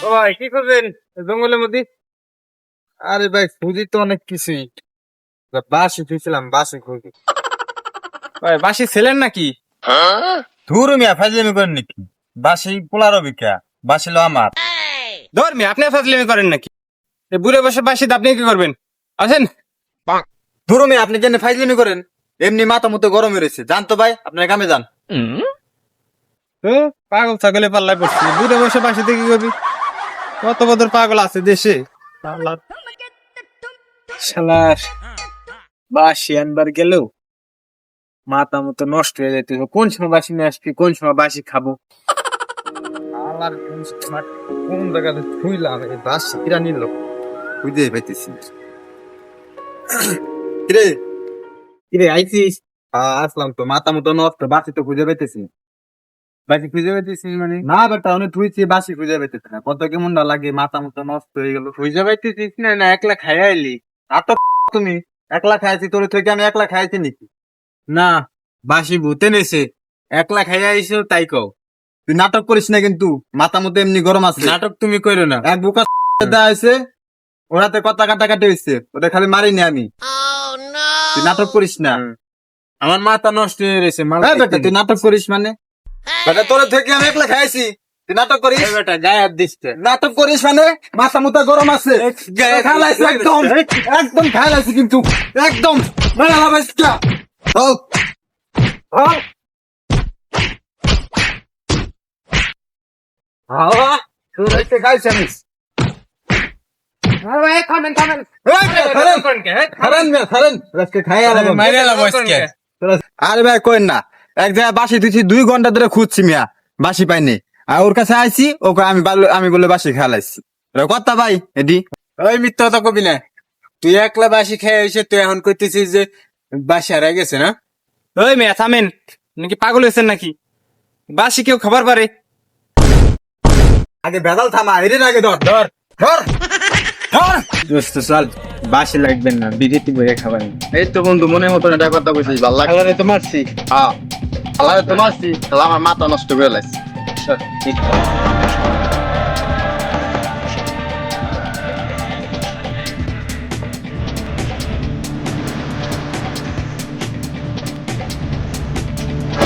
ও ভাই কি করবেন জঙ্গলের মধ্যে? আরে ভাই খুঁজি তো অনেক কিছুই, বাসি খুঁজছিলাম, বাসি খুঁজি। ভাই বাসি ছিলেন নাকি? ধুর মিয়া ফাইজলামি করেন নাকি? বাসি পোলারও বিকা, বাসি লো আমার। ধর্মী আপনি ফাজলামি করেন নাকি? এই বুড়ে বসে বাসি আপনি কি করবেন? আসেন। ধুর মিয়া আপনি যেন ফাইজলামি করেন, এমনি মাথা মতো গরম হয়েছে। যান তো ভাই, আপনার কামে যান। পাগল ছাগলে পাল্লায় পড়ছি, বুড়ে বসে বাসিতে কি করবি? কত বদর পাগল আছে দেশে। শালার বাসি আনবার গেলেও মাথা মতো নষ্ট হয়ে যাইতে, কোন সময় বাসি নিয়ে আসবি, কোন সময় বাসি খাবো। আল্লাহর কোন জায়গাতে থুইলাম এই বাসি কিরা নিল, খুঁজে পাইতেছি না। কিরে কিরে আইছিস? আসলাম তো, মাথা মতো নষ্ট, বাসি তো খুঁজে পাইতেছি না। বাসি খুঁজে পেতেছিস মানে? না বেটা অনেক থুইছি, বাসি খুঁজে পাইতেছি না। কত কেমন লাগে, মাথা মতো নষ্ট হয়ে গেল। খুঁজে পাইতেছিস না, না একলা খাইয়া এলি? নাটক তুমি একলা খাইছি, তোর থেকে আমি একলা খাইছি নাকি? না বাসি ভূতে নেছে, একলা খাইয়া আইসো তাই কও। তুই নাটক করিস না কিন্তু, মাথা মতো এমনি গরম আছে। নাটক তুমি কইরো না। এক বুকা দেওয়া হয়েছে, ওরাতে কথা কাটাকাটি হয়েছে, ওটা খালি মারিনি আমি। তুই নাটক করিস না। আমার মাথা নষ্ট হয়ে গেছে। এই বেটা তুই নাটক করিস মানে? বেটা তোর থেকে আমি একলা খাইছি, তুই নাটক করিস? বেটা গায়ে হাত দিস। নাটক করিস মানে? মাথা মুথা গরম আছে, খাইলাইছি একদম, একদম খাইলাইছি কিন্তু, একদম মেলা লাগাইছি। হোক হোক তোর হইতে খাইছি আমি। আরে ভাই কইন না, এক জায়গায় বাসি দিচ্ছি, 2 ঘন্টা ধরে খুঁজছি মিয়া, বাসি পাইনি। আর ওর কাছে আইছি, ওকে আমি বলে বাসি খেলাইছি। কথা ভাই এডি ওই মিথ্যা কথা কবি না। তুই একলা বাসি খেয়ে এসে তুই এখন কইতেছিস যে বাসি হারাই গেছে না? ওই মেয়ে থামেন, নাকি পাগল হয়েছেন নাকি? বাসি কেউ খাবার পারে? আগে বেদাল থামা, এর আগে ধর ধর ধর ধর। দোস্ত চল, বাসি লাগবেন না, বিরিতি বইয়ে খাবার। এই তো বন্ধু মনের মতন এটা কথা কইছিস, ভালো লাগে। খাবারে তো মারছি। হ্যাঁ আল্লাহ তো মারছি, আমার মাথা নষ্ট করে লাইছি।